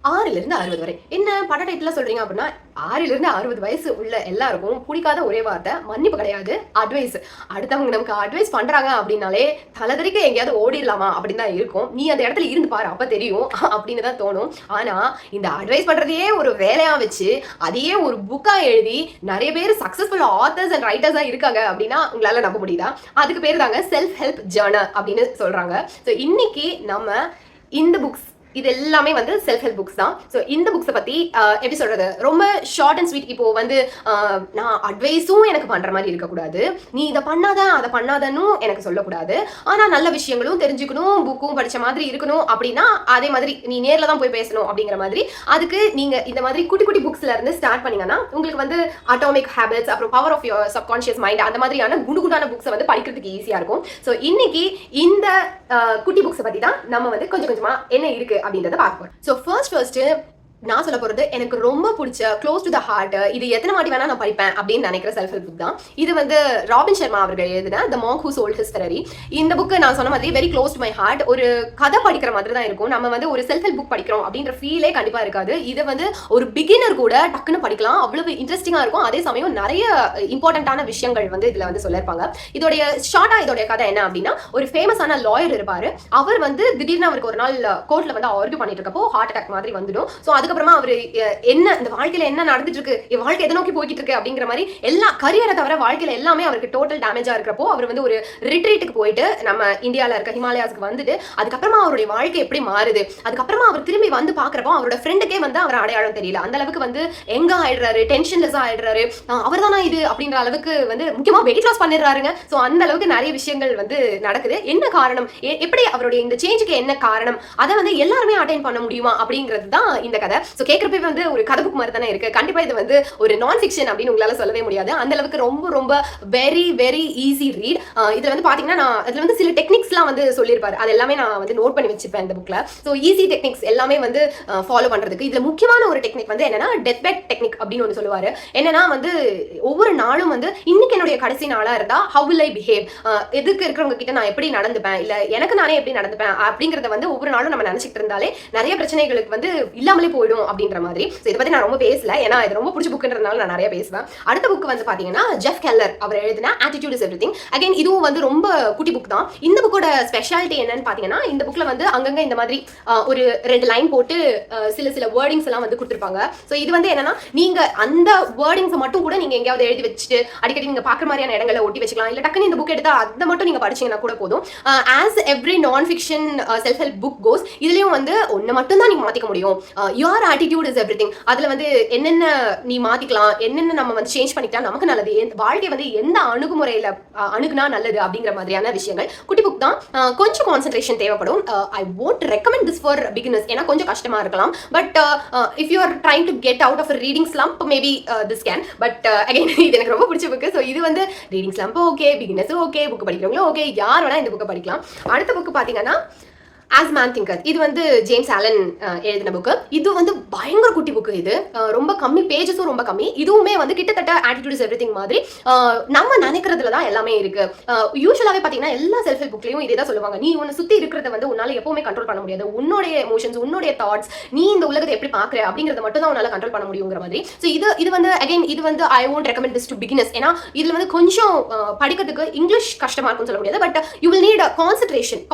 6லிருந்து 60 வரை. என்ன பட டைட்டில் சொல்றீங்க அப்படின்னா, 6லிருந்து 60 வயசு உள்ள எல்லாருக்கும் பிடிக்காத ஒரே வார்த்தை மன்னிப்பு கிடையாது, அட்வைஸ். அடுத்தவங்க நமக்கு அட்வைஸ் பண்றாங்க அப்படின்னாலே தலதறிக்க எங்கேயாவது ஓடிடலாமா அப்படின்னு தான் இருக்கும். நீ அந்த இடத்துல இருந்து பாரு அப்ப தெரியும் அப்படின்னு தான் தோணும். ஆனா இந்த அட்வைஸ் பண்றதையே ஒரு வேலையா வச்சு அதையே ஒரு புக்கா எழுதி நிறைய பேர் சக்சஸ்ஃபுல் ஆத்தர்ஸ் அண்ட் ரைட்டர்ஸா இருக்காங்க அப்படின்னா உங்களால நம்ப முடியுதா? அதுக்கு பேர் தாங்க செல்ஃப் ஹெல்ப் ஜர்னல் அப்படின்னு சொல்றாங்க. ஸோ இன்னைக்கு நம்ம இந்த புக்ஸ் இது எல்லாமே வந்து செல்ஃப் ஹெல்ப் புக்ஸ் தான். ஸோ இந்த புக்ஸை பற்றி எப்படி சொல்கிறது, ரொம்ப ஷார்ட் அண்ட் ஸ்வீட். இப்போ வந்து நான் அட்வைஸும் எனக்கு பண்ணுற மாதிரி இருக்கக்கூடாது, நீ இதை பண்ணாத அதை பண்ணாதன்னு எனக்கு சொல்லக்கூடாது. ஆனால் நல்ல விஷயங்களும் தெரிஞ்சுக்கணும், புக்கும் படித்த மாதிரி இருக்கணும். அப்படின்னா அதே மாதிரி நீ நேரில் தான் போய் பேசணும் அப்படிங்கிற மாதிரி. அதுக்கு நீங்கள் இந்த மாதிரி குட்டி குட்டி புக்ஸ்ல இருந்து ஸ்டார்ட் பண்ணீங்கன்னா உங்களுக்கு வந்து அட்டாமிக் ஹேபிட்ஸ், அப்புறம் power of your subconscious mind, அந்த மாதிரியான குண்டான புக்ஸை வந்து படிக்கிறதுக்கு ஈஸியாக இருக்கும். ஸோ இன்னைக்கு இந்த குட்டி புக்ஸை பற்றி தான் நம்ம வந்து கொஞ்சம் கொஞ்சமாக என்ன இருக்கு அப்படின்றத பார்ப்போம். ஸோ ஃபர்ஸ்ட் நான் சொல்ல போறது எனக்கு ரொம்ப பிடிச்ச க்ளோஸ் டு த ஹார்ட், இது எத்தனை வாட்டி வேணா நான் படிப்பேன் அப்படின்னு நினைக்கிற செல்ஃப் ஹெல்ப் புக் தான். இது வந்து ராபின் சர்மா அவர்கள் எழுதின the monk who sold his Ferrari. இந்த புக்கு நான் சொன்ன மாதிரி very close to my heart. ஒரு கதை படிக்கிற மாதிரி தான் இருக்கும். நம்ம வந்து ஒரு செல்ஃப் ஹெல்ப் புக் படிக்கிறோம் அப்படின்ற ஃபீலே கண்டிப்பா இருக்காது. இது வந்து ஒரு பிகினர் கூட டக்குன்னு படிக்கலாம், அவ்வளவு இன்ட்ரெஸ்டிங்கா இருக்கும். அதே சமயம் நிறைய இம்பார்ட்டன்டான விஷயங்கள் வந்து இதுல வந்து சொல்லிருப்பாங்க. இதோடைய ஷார்ட்டா இதோடைய கதை என்ன அப்படின்னா, ஒரு ஃபேமஸான லாயர் இருப்பாரு. அவர் வந்து திடீர்னு அவருக்கு ஒரு நாள் கோர்ட்ல வந்து ஆர்கியூ பண்ணிட்டு இருக்கப்போ ஹார்ட் அட்டாக் மாதிரி வந்துடும். ஸோ அதுக்கப்புறமா அவரு என்ன இந்த வாழ்க்கையில என்ன நடந்துட்டு இருக்கு, என் வாழ்க்கை எதை நோக்கி போய்கிட்டு இருக்கு அப்படிங்கிற மாதிரி எல்லா கரியரை தவிர வாழ்க்கையில எல்லாமே அவருக்கு டோட்டல் டேமேஜா இருக்கிறப்போ அவர் வந்து ஒரு ரிட்ரீட்டுக்கு போயிட்டு நம்ம இந்தியாவில் இருக்க ஹிமாலயாஸ்க்கு வந்துட்டு அதுக்கப்புறமா அவருடைய வாழ்க்கை எப்படி மாறுது, அதுக்கப்புறமா அவர் திரும்பி வந்து பாக்குறப்போ அவரோட ஃப்ரெண்டுக்கே வந்து அவர் அடையாளம் தெரியல. அந்த அளவுக்கு வந்து எங்க ஆயிடுறாரு, டென்ஷன்லெஸ்ஸா ஆயிடுறாரு. அவர் தானா இது அப்படின்ற அளவுக்கு வந்து முக்கியமா வெயிட் லாஸ் பண்ணிடுறாருங்க. ஸோ அந்த அளவுக்கு நிறைய விஷயங்கள் வந்து நடக்குது. என்ன காரணம், எப்படி அவருடைய இந்த சேஞ்சுக்கு என்ன காரணம், அதை வந்து எல்லாருமே அட்டைன் பண்ண முடியுமா அப்படிங்கிறது தான் இந்த கதை. ஸோ கேட்கறப்ப வந்து ஒரு கதை புக் மாதிரி தானே இருக்கு. கண்டிப்பா இது வந்து ஒரு நான் ஃபிக்ஷன் அப்படின்னு உங்களால சொல்லவே முடியாது. அந்த அளவுக்கு ரொம்ப ரொம்ப வெரி வெரி ஈஸி ரீட். இதுல வந்து பாத்தீங்கன்னா நான் அதுல வந்து சில டெக்னிக்ஸ்லாம் வந்து சொல்லியிருப்பாரு. அது எல்லாமே நான் வந்து நோட் பண்ணி வச்சுப்பேன் இந்த புக்ல. ஸோ ஈஸி டெக்னிக்ஸ் எல்லாமே வந்து ஃபாலோ பண்றதுக்கு. இதுல முக்கியமான ஒரு டெக்னிக் வந்து என்னன்னா டெத் பெட் டெக்னிக் அப்படின்னு ஒன்று சொல்லுவாரு. என்னன்னா வந்து ஒவ்வொரு நாளும் வந்து இன்னைக்கு என்னுடைய கடைசி நாளா இருந்தா ஹவ் வில் ஐ பிஹேவ், எதுக்கு இருக்கிறவங்க கிட்ட நான் எப்படி நடந்துப்பேன், இல்ல எனக்கு நானே எப்படி நடந்துப்பேன் அப்படிங்கறத வந்து ஒவ்வொரு நாளும் நம்ம நினைச்சிட்டு இருந்தாலே நிறைய பிரச்சனைகளுக்கு வந்து இல்லாமலே போயிடும் அப்படின்ற மாதிரி. இதை பத்தி நான் ரொம்ப பேசல, ஏன்னா இது ரொம்ப பிடிச்ச புக்குன்றதுனால நான் நிறைய பேசுவேன். அடுத்த புக் வந்து பாத்தீங்கன்னா ஜெஃப் கெல்லர் அவர் எழுதின ஆட்டிடியூட் இஸ் எவ்ரிதிங். அகைன் இதுவும் வந்து ரொம்ப குட்டி புக் தான். இந்த புக்கோட ஸ்பெஷாலிட்டி என்னன்னு பாத்தீங்கன்னா, இந்த புக்ல வந்து அங்கங்க இந்த மாதிரி ஒரு 2 லைன் போட்டு சில வேர்டிங்ஸ் எல்லாம் வந்து கொடுத்துருப்பாங்க. ஸோ இது வந்து என்னன்னா, நீங்க அந்த வேர்டிங்ஸ் மட்டும் கூட நீங்க எங்கேயாவது எழுதி வச்சுட்டு அடிக்கடி நீங்க பாக்குற மாதிரியான இடங்களை ஒட்டி வச்சுக்கலாம். இல்ல டக்குன்னு இந்த புக் எடுத்தா அதை மட்டும் நீங்க படிச்சீங்கன்னா கூட போதும். ஆஸ் எவ்ரி நான் ஃபிக்ஷன் செல்ஃப் ஹெல்ப் புக் கோஸ், இதுலயும் வந்து ஒன்னு மட்டும் தான் நீங்க மாத்திக்க முடியும். Your attitude is everything. அதுல வந்து என்னென்ன நீ மாத்திக்கலாம், என்னென்ன நம்ம வந்து சேஞ்ச் பண்ணிக்கலாம், நமக்கு நல்லது, வாழ்க்கை வந்து எந்த அணுகுமுறையில அணுகுனா நல்லது அப்படிங்கிற மாதிரியான விஷயங்கள். குட்டி புக் தான், கொஞ்சம் கான்சென்ட்ரேஷன் தேவைப்படும். ஐ won't recommend this for beginners, ஏன்னா கொஞ்சம் கஷ்டமா இருக்கலாம். But if you are trying to get out of reading slump maybe this can. But again இது எனக்கு ரொம்ப பிடிச்ச புக்கு. ஸோ இது வந்து ரீடிங் ஸ்லம்ப் ஓகே, பிகினர்ஸும் ஓகே, புக் படிக்கிறவங்களும் ஓகே, யார் வேணா இந்த புக்கை படிக்கலாம். அடுத்த புக்கு பாத்தீங்கன்னா ஆஸ் மேன் திங்கர். இது வந்து ஜேம்ஸ் ஆலன் எழுதின புக்கு. இது வந்து பயங்கர குட்டி புக்கு. இது ரொம்ப கம்மி, பேஜஸும் ரொம்ப கம்மி. இதுவுமே வந்து கிட்டத்தட்ட ஆட்டிடியூட் இஸ் எவ்ரிதிங் மாதிரி நம்ம நினைக்கிறதுல தான் எல்லாமே இருக்கு. யூஸ்வலாவே பாத்தீங்கன்னா எல்லா செல்ஃப் ஹெல்ப் புக்லயும் இதே தான் சொல்லுவாங்க, நீ உன்னை சுத்தி இருக்கிறத வந்து உன்னால எப்பவுமே கண்ட்ரோல் பண்ண முடியாது, உன்னுடைய எமோஷன்ஸ், உன்னுடைய தாட்ஸ், நீ இந்த உலகத்தை எப்படி பாக்குற அப்படிங்கறத மட்டும் தான் உன்னால கண்ட்ரோல் பண்ண முடியுங்கிற மாதிரி. ஸோ இது வந்து அகைன் இது வந்து ஐ won't recommend this to beginners. ஏன்னா இதுல வந்து கொஞ்சம் படிக்கிறதுக்கு இங்கிலீஷ் கஷ்டமா இருக்கும்னு சொல்ல முடியாது. But you will NEET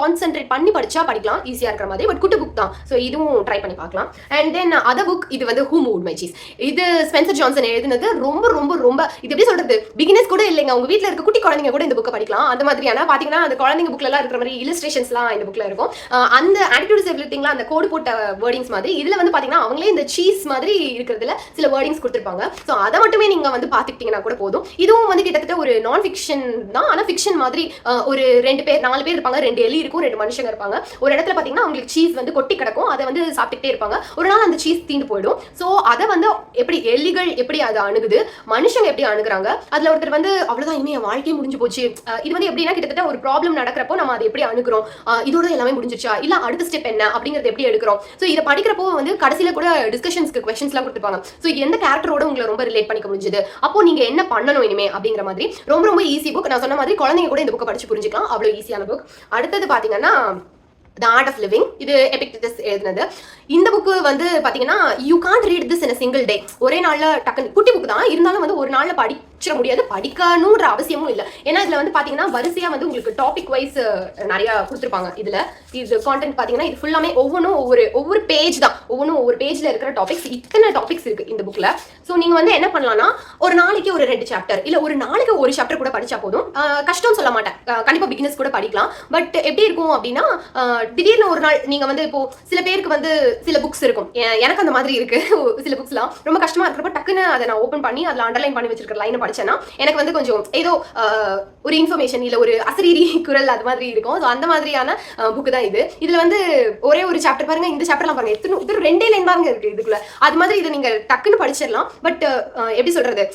concentrate பண்ணி படிச்சா படிக்கலாம், ஈஸியா இருக்கிற மாதிரி. பட் குட்டி புக் தான், ஸோ இதுவும் ட்ரை பண்ணி பார்க்கலாம். அண்ட் தென் அதர் புக், இது வந்து ஹூ மூவ்ட் மை சீஸ். இது ஸ்பென்சர் ஜான்சன் எழுதினது. ரொம்ப ரொம்ப ரொம்ப இது எப்படி சொல்றது, பிகினர்ஸ் கூட இல்லைங்க, உங்க வீட்டில் இருக்க குட்டி குழந்தைங்க கூட இந்த புக்கை படிக்கலாம். அந்த மாதிரியான பாத்தீங்கன்னா அந்த குழந்தைங்க புக்ல எல்லாம் இருக்கிற மாதிரி இல்லஸ்ட்ரேஷன்ஸ்லாம் இந்த புக்ல இருக்கும். அந்த ஆட்டிடியூட் இஸ் எவ்ரிதிங்ல அந்த கோடு போட்ட வேர்டிங்ஸ் மாதிரி இதுல வந்து பாத்தீங்கன்னா அவங்களே இந்த சீஸ் மாதிரி இருக்கிறதுல சில வேர்டிங்ஸ் கொடுத்துருப்பாங்க. ஸோ அதை மட்டுமே நீங்க வந்து பாத்துக்கிட்டீங்கன்னா கூட போதும். இதுவும் வந்து கிட்டத்தட்ட ஒரு நான் ஃபிக்ஷன் தான், ஆனா ஃபிக்ஷன் மாதிரி. ஒரு 2 பேர் 4 பேர் இருப்பாங்க, 2 எலி இருக்கும், 2 மனுஷங்க இருப்பாங்க. ஒரு இடத்துல பாத்தீங்கன்னா அவங்களுக்கு சீஸ் வந்து கொட்டி கிடக்கும், அதை வந்து சாப்பிட்டுட்டே இருப்பாங்க. ஒரு நாள் அந்த சீஸ் தீந்து போயிடும். ஸோ அதை வந்து எப்படி எலிகள் எப்படி அதை அணுகுது, மனுஷங்க எப்படி அணுகுறாங்க, அதுல ஒருத்தர் வந்து அவ்வளவுதான் இனிமே வாழ்க்கையே முடிஞ்சு போச்சு. இது வந்து எப்படின்னா கிட்டத்தட்ட ஒரு ப்ராப்ளம் நடக்கிறப்போ நம்ம அதை எப்படி அணுகிறோம், இதோட எல்லாமே முடிஞ்சிச்சா, இல்ல அடுத்த ஸ்டெப் என்ன அப்படிங்கறது எப்படி எடுக்கிறோம். ஸோ இதை படிக்கிறப்போ வந்து கடைசியில கூட டிஸ்கஷன்ஸ்க்கு கொஸ்டின்ஸ் எல்லாம் கொடுத்துருப்பாங்க. ஸோ எந்த கேரக்டரோட உங்களை ரொம்ப ரிலேட் பண்ணிக்க முடிஞ்சது, அப்போ நீங்க என்ன பண்ணணும் இனிமே அப்படிங்கிற மாதிரி. ரொம்ப ரொம்ப ஈஸி புக். நான் சொன்ன மாதிரி குழந்தைங்க கூட இந்த புக்கை படிச்சு புரிஞ்சுக்கலாம், அவ்வளவு ஈஸியான புக். அடுத்தது பாத்தீங்கன்னா த ஆர்ட் ஆஃப் லிவிங். இது எபிக்டஸ் எழுதுனது. இந்த புக்கு வந்து பாத்தீங்கன்னா you can't read this in a single day. ஒரே நாள்ல டக்குன்னு குட்டி புக்கு தான் இருந்தாலும் வந்து ஒரு நாள்ல படிச்சிட முடியாது, படிக்கணும்ன்ற அவசியமும் இல்லை. ஏன்னா இதுல வந்து பாத்தீங்கன்னா வரிசையா வந்து உங்களுக்கு டாபிக் வைஸ் நிறைய கொடுத்துருப்பாங்க. இதுல இது கான்டென்ட் பாத்தீங்கன்னா இது ஃபுல்லாமே ஒவ்வொன்றும் ஒவ்வொரு பேஜ் தான், ஒவ்வொரு பேஜ்ல இருக்கிற டாபிக்ஸ். இத்தனை டாபிக்ஸ் இருக்கு இந்த புக்ல. ஸோ நீங்க வந்து என்ன பண்ணலாம்னா ஒரு நாளைக்கு ஒரு 2 சாப்டர் இல்ல ஒரு நாளைக்கு ஒரு சாப்டர் கூட படிச்சா போதும். கஷ்டம் சொல்ல மாட்டேன், கண்டிப்பா பிகினர்ஸ் கூட படிக்கலாம். பட் எப்படி இருக்கும் அப்படின்னா திடீர்னு ஒரு நாள் நீங்க வந்து இப்போ சில பேருக்கு வந்து சில புக்ஸ் இருக்கும், எனக்கு அந்த மாதிரி இருக்கு. சில புக்ஸ்லாம் ரொம்ப கஷ்டமா இருக்கிறப்ப டக்குன்னு அதை நான் ஓப்பன் பண்ணி அதில் அண்டர்லைன் பண்ணி வச்சிருக்கிற லைனை படிச்சேன்னா எனக்கு வந்து கொஞ்சம் ஏதோ ஒரு இன்ஃபர்மேஷன் இல்லை ஒரு அசரீரி குரல் அது மாதிரி இருக்கும். ஸோ அந்த மாதிரியான புக்கு தான் இது. இதுல வந்து ஒரே ஒரு சாப்டர் பாருங்க, இந்த சாப்டர்லாம் பாருங்க, இது 2 லைன் தாங்க இருக்கு இதுக்குள்ள. அது மாதிரி இதை நீங்க டக்குன்னு படிச்சிடலாம். பட் எப்படி சொல்றது,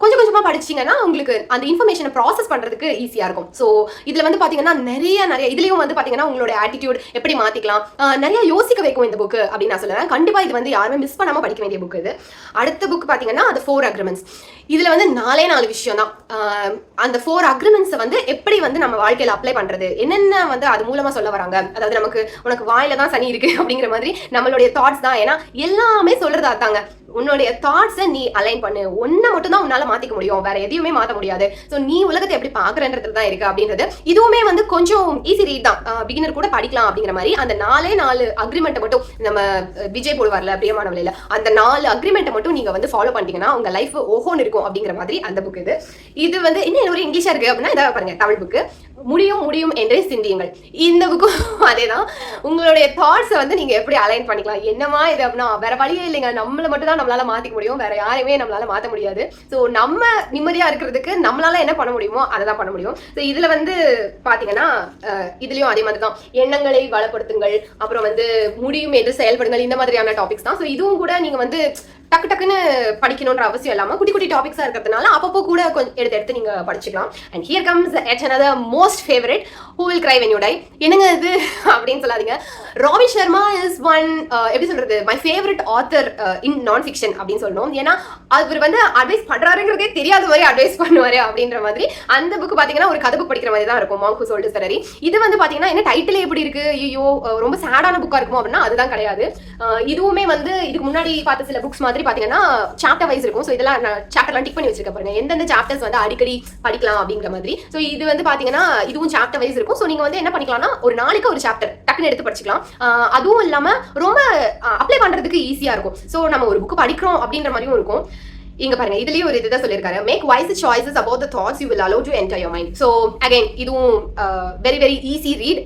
கொஞ்சம் கொஞ்சமா படிச்சீங்கன்னா உங்களுக்கு அந்த இன்ஃபர்மேஷனை ப்ராசஸ் பண்றதுக்கு ஈஸியா இருக்கும். ஸோ இதுல வந்து பாத்தீங்கன்னா நிறைய இதுலயும் வந்து பாத்தீங்கன்னா உங்களோட ஆட்டிடியூட் எப்படி மாத்திக்கலாம், நிறைய யோசிக்க வைக்கும் இந்த புக்கு அப்படின்னு நான் சொல்லுவேன். கண்டிப்பா இது வந்து யாருமே மிஸ் பண்ணாம படிக்க வேண்டிய புக் இது. அடுத்த புக் பாத்தீங்கன்னா அது 4 அக்ரிமெண்ட்ஸ். இதுல வந்து 4 விஷயம் தான். அந்த 4 அக்ரிமெண்ட்ஸ் வந்து எப்படி வந்து நம்ம வாழ்க்கையில அப்ளை பண்றது, என்னென்ன வந்து அது மூலமா சொல்ல வராங்க. அதாவது உனக்கு வாயில தான் சனி இருக்கு அப்படிங்கிற மாதிரி நம்மளுடைய தாட்ஸ் தான். ஏன்னா எல்லாமே சொல்றது அதாங்க, உன்னுடைய தாட்ஸை நீ அலைன் பண்ணு, ஒன்னை மட்டும் தான் உன்னால மாத்திக்க முடியும், வேற எதையுமே மாத்த முடியாது. ஸோ நீ உலகத்தை எப்படி பாக்குறன்றது தான் இருக்கு அப்படின்றது. இதுவுமே வந்து கொஞ்சம் ஈஸி ரீட் தான், பிகினர் கூட படிக்கலாம் அப்படிங்கிற மாதிரி. அந்த 4 அக்ரிமெண்ட்டை மட்டும் நம்ம விஜய் போடுவார்ல பிரியமானவளையில, அந்த 4 அக்ரிமெண்ட்டை மட்டும் நீங்க வந்து ஃபாலோ பண்ணிட்டீங்கன்னா உங்க லைஃப் ஓஹோன்னு இருக்கும் அப்படிங்கிற மாதிரி அந்த புக் இது. இது வந்து இன்னும் ஒரு இங்கிலீஷா இருக்கு அப்படின்னா இதை பாருங்க, தமிழ் புக்கு முடியும் என்றே சிந்தியுங்கள். இந்த புக்கும் அதேதான். உங்களுடைய தாட்ஸை வந்து நீங்க எப்படி அலைன் பண்ணிக்கலாம், என்னமா இது அப்படின்னா வேற வழியே இல்லைங்க, நம்மள மட்டும் தான் நம்மளால மாத்திக்க முடியும், வேற யாரையுமே நம்மளால மாத்த முடியாது. ஸோ நம்ம நிம்மதியா இருக்கிறதுக்கு நம்மளால என்ன பண்ண முடியுமோ அதை தான் பண்ண முடியும். ஸோ இதுல வந்து பாத்தீங்கன்னா இதுலயும் அதே மாதிரி தான், எண்ணங்களை வளப்படுத்துங்கள், அப்புறம் வந்து முடியும் என்று செயல்படுங்கள், இந்த மாதிரியான டாபிக்ஸ் தான். ஸோ இதுவும் கூட நீங்க வந்து டக்குன்னு படிக்கணும்ன்ற அவசியம் இல்லாம குட்டி டாபிக்ஸா இருக்கிறதுனால அப்பப்போ கூட கொஞ்சம் எடுத்து நீங்க படிச்சுக்கலாம். And here comes yet another most favourite, who will cry when you die. என்னங்க இது அப்படின்னு சொல்லாதீங்க. ராபின் சர்மா இஸ் ஒன், எப்படி சொல்றது, மை ஃபேவரட் ஆத்தர் இன் நான் ஃபிக்ஷன் அப்படின்னு சொல்லணும். ஏன்னா அவர் வந்து அட்வைஸ் பண்றாருங்கிறதே தெரியாத மாதிரி அட்வைஸ் பண்ணுவாரு அப்படின்ற மாதிரி. அந்த புக் பாத்தீங்கன்னா ஒரு கதை புக் படிக்கிற மாதிரி தான் இருக்கும், மாங்க் ஹூ சோல்ட் ஹிஸ் ஃபெரரி. இது வந்து பாத்தீங்கன்னா என்ன டைட்டில் எப்படி இருக்கு, ஐயோ ரொம்ப சேடான புக்கா இருக்கும் அப்படின்னா அதுதான் கிடையாது. இதுவுமே வந்து இதுக்கு முன்னாடி பார்த்த சில புக்ஸ் மாதிரி பாத்தீங்கன்னா சாப்டர் வைஸ் இருக்கும். ஸோ இதெல்லாம் சாப்டர்லாம் டிக் பண்ணி வச்சிருக்க பாருங்க, எந்தெந்த சாப்டர்ஸ் வந்து அடிக்கடி படிக்கலாம் அப்படிங்கிற மாதிரி. ஸோ இது வந்து பாத்தீங்கன்னா இதுவும் சாப்டர் வைஸ் இருக்கும். ஸோ நீங்க வந்து என்ன பண்ணிக்கலாம்னா ஒரு நாளைக்கு ஒரு சாப்டர் டக்குன்னு எடுத்து படிச்சுக்கலாம். அதுவும் இல்லாம ரொம்ப அப்ளை பண்றதுக்கு ஈஸியா இருக்கும். ஸோ நம்ம ஒரு புக் படிக்கிறோம் அப்படின்ற மாதிரியும் இருக்கும். இங்க பாருங்க, இதுலயும் ஒரு இதுதான் சொல்லியிருக்காரு, make wise choices about the thoughts you will allow to enter your mind. So again இதுவும் வெரி ஈஸி ரீட்,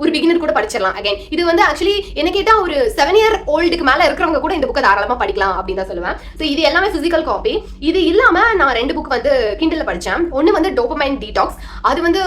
ஒரு பிகினர் கூட படிச்சிடலாம். அகைன் இது வந்து ஆக்சுவலி என்ன கேட்டா ஒரு 7 year oldக்கு மேல இருக்கிறவங்க கூட இந்த புக்கை தாராளமா படிக்கலாம் அப்படின்னு தான் சொல்லுவேன். ஸோ இது எல்லாமே பிசிக்கல் காப்பி. இது இல்லாம நான் 2 புக் வந்து கிண்டல்ல படிச்சேன். ஒன்னு வந்து டோபமைன் டீடாக்ஸ், அது வந்து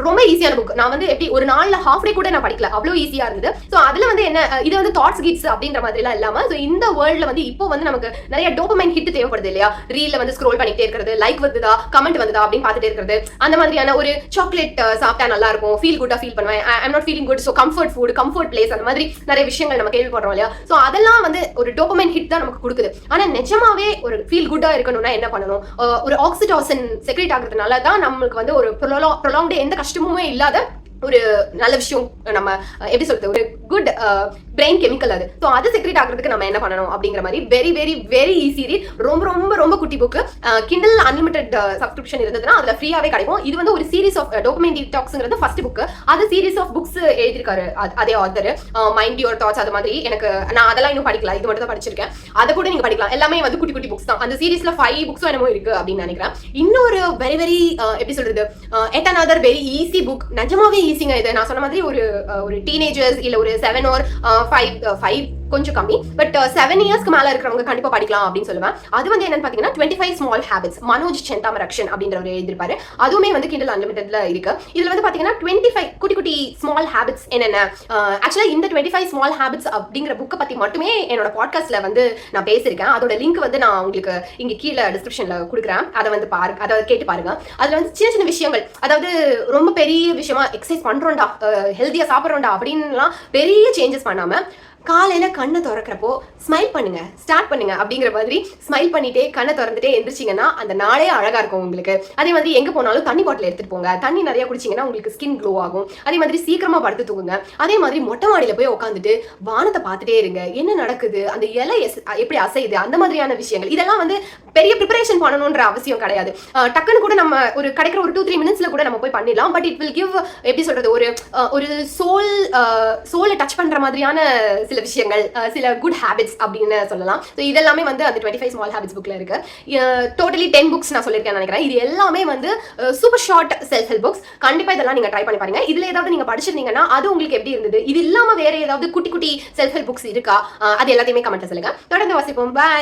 ரொம்ப ஈஸியான புக். நான் வந்து எப்படி ஒரு நாள்ல ஹாஃப் டே கூட நான் படிக்கல, அவ்வளவு ஈஸியா இருந்தது. ஸோ அதுல வந்து என்ன, இது வந்து தாட்ஸ் கிட்ஸ் அப்படின்ற மாதிரி எல்லாம் இல்லாம, ஸோ இந்த வேர்ல்ட்ல வந்து இப்போ வந்து நமக்கு நிறைய டோபமைன் ஹிட் தேவைப்படுது இல்லையா, ரீல்ல வந்து ஸ்க்ரோல் பண்ணிட்டே இருக்கிறது, லைக் வந்ததா கமெண்ட் வந்ததா அப்படின்னு பார்த்துட்டே இருக்கிறது, அந்த மாதிரியான ஒரு சாக்லேட் சாப்பிட்டா நல்லா இருக்கும், ஃபீல் குட்டா ஃபீல் பண்ணுவேன், I am not feeling good, so comfort food, comfort place, அந்த மாதிரி நிறைய விஷயங்கள் நம்ம கேள்விப்படுறோம் இல்லையா. ஸோ அதெல்லாம் வந்து ஒரு டோபமைன் ஹிட் தான் நமக்கு கொடுக்குது. ஆனா நிஜமாவே ஒரு ஃபீல் குட்டா இருக்கணும்னா என்ன பண்ணணும், ஒரு ஆக்சிடோசின் செக்ரேட் ஆகுறதுனால தான் நம்மளுக்கு வந்து ஒரு ப்ரொலாங்டு எந்த கஷ்டமுமே இல்லாத ஒரு நல்ல விஷயம், நம்ம எப்படி சொல்றது, ஒரு குட் பிரெயின் கெமிக்கல் அது. ஸோ அது செக்ரேட் ஆகிறதுக்கு நம்ம என்ன பண்ணணும் அப்படிங்கிற மாதிரி வெரி ஈஸி ரீட். ரொம்ப குட்டி புக்கு. கிண்டல் அன்லிமிட்டட் சப்ஸ்கிரிப்ஷன் இருந்ததுன்னா அதுல ஃப்ரீயாவே கிடைக்கும். இது வந்து ஒரு சீரிஸ் ஆஃப் டோபமைன் டீடாக்ஸ்ங்கிறது ஃபர்ஸ்ட் புக். அது சீரிஸ் ஆஃப் புக்ஸ் எழுதிருக்காரு அதே ஆத்தர், மைண்ட் யுவர் தாட்ஸ், அது மாதிரி. எனக்கு நான் அதெல்லாம் இன்னும் படிக்கல, இது மட்டும் தான் படிச்சிருக்கேன். அதை கூட நீங்க படிக்கலாம். எல்லாமே வந்து குட்டி புக்ஸ் தான். அந்த சீரிஸ்ல 5 புக்ஸும் என்னமோ இருக்கு அப்படின்னு நினைக்கிறேன். இன்னொரு வெரி எப்படி சொல்றது, எட் another வெரி ஈஸி புக். நிஜமாவே ஈஸிங்க இது. நான் சொன்ன மாதிரி ஒரு டீனேஜர்ஸ் இல்ல ஒரு 7 or 5 கொஞ்சம் கம்மி, பட் 7 yearsக்கு மேல இருக்கிறவங்க கண்டிப்பா படிக்கலாம் அப்படின்னு சொல்லுவேன். அது வந்து என்னன்னு பாத்தீங்கன்னா 25 ஸ்மால் ஹேபிட்ஸ், மனோஜ் செந்தாமரக்ஷன் அப்படின்றவர் எழுதிருப்பாரு. அதுவுமே வந்து கிண்டல் அன்லிமிட்டட்ல இருக்கு. இதுல வந்து பாத்தீங்கன்னா 25 குட்டி ஸ்மால் ஹேபிட்ஸ் என்னென்ன. ஆக்சுவலா இந்த 25 ஸ்மால் ஹேபிட்ஸ் அப்படிங்கிற புக்கை பத்தி மட்டுமே என்னோட பாட்காஸ்ட்ல வந்து நான் பேசியிருக்கேன். அதோட லிங்க் வந்து நான் உங்களுக்கு இங்க கீழே டிஸ்கிரிப்ஷன்ல கொடுக்குறேன். அதை வந்து அதை கேட்டு பாருங்க. அதுல வந்து சின்ன விஷயங்கள், அதாவது ரொம்ப பெரிய விஷயமா எக்ஸசைஸ் பண்றோம்டா, ஹெல்தியா சாப்பிட்றோம்டா அப்படின்லாம் பெரிய சேஞ்சஸ் பண்ணாம காலையில கண்ணை திறக்கிறப்போ ஸ்மைல் பண்ணுங்க, ஸ்டார்ட் பண்ணுங்க அப்படிங்கிற மாதிரி ஸ்மைல் பண்ணிட்டே கண்ணை திறந்துட்டே எந்திரிச்சிங்கன்னா அந்த நாளே அழகா இருக்கும் உங்களுக்கு. அதே மாதிரி எங்க போனாலும் தண்ணி பாட்டில் எடுத்துட்டு போங்க. தண்ணி நிறைய குடிச்சிங்கன்னா உங்களுக்கு ஸ்கின் க்ளோ ஆகும். அதே மாதிரி சீக்கிரமா படுத்து தூங்குங்க. அதே மாதிரி மொட்டை மாடியில போய் உட்காந்துட்டு வானத்தை பார்த்துட்டே இருங்க. என்ன நடக்குது, அந்த இலை எப்படி அசையுது, அந்த மாதிரியான விஷயங்கள். இதெல்லாம் வந்து பெரிய ப்ரிப்பரேஷன் பண்ணணும்ன்ற அவசியம் கிடையாது. டக்குன்னு கூட நம்ம ஒரு கிடைக்கிற ஒரு 2-3 மினிட்ஸ்ல கூட நம்ம போய் பண்ணிடலாம். பட் இட் வில் கிவ் எப்படி சொல்றது, ஒரு சோலை டச் பண்ற மாதிரியான சில விஷயங்கள், சில குட் ஹேபிட்ஸ் அப்படின்னு சொல்லலாம். ஸோ இதெல்லாமே வந்து அந்த 25 ஸ்மால் ஹேபிட்ஸ் புக்ல இருக்கு. டோட்டலி 10 புக்ஸ் நான் சொல்லியிருக்கேன் நினைக்கிறேன். இது எல்லாமே வந்து super short self help books. கண்டிப்பா இதெல்லாம் நீங்க ட்ரை பண்ணி பாருங்க. இதுல ஏதாவது நீங்க படிச்சிருந்தீங்கன்னா அது உங்களுக்கு எப்படி இருந்தது, இது இல்லாம வேற ஏதாவது குட்டி குட்டி செல்ஃப் ஹெல்ப் புக்ஸ் இருக்கா, அது எல்லாத்தையுமே கமெண்ட்ல சொல்லுங்க. தொடர்ந்து வாசிப்போம். பாய்.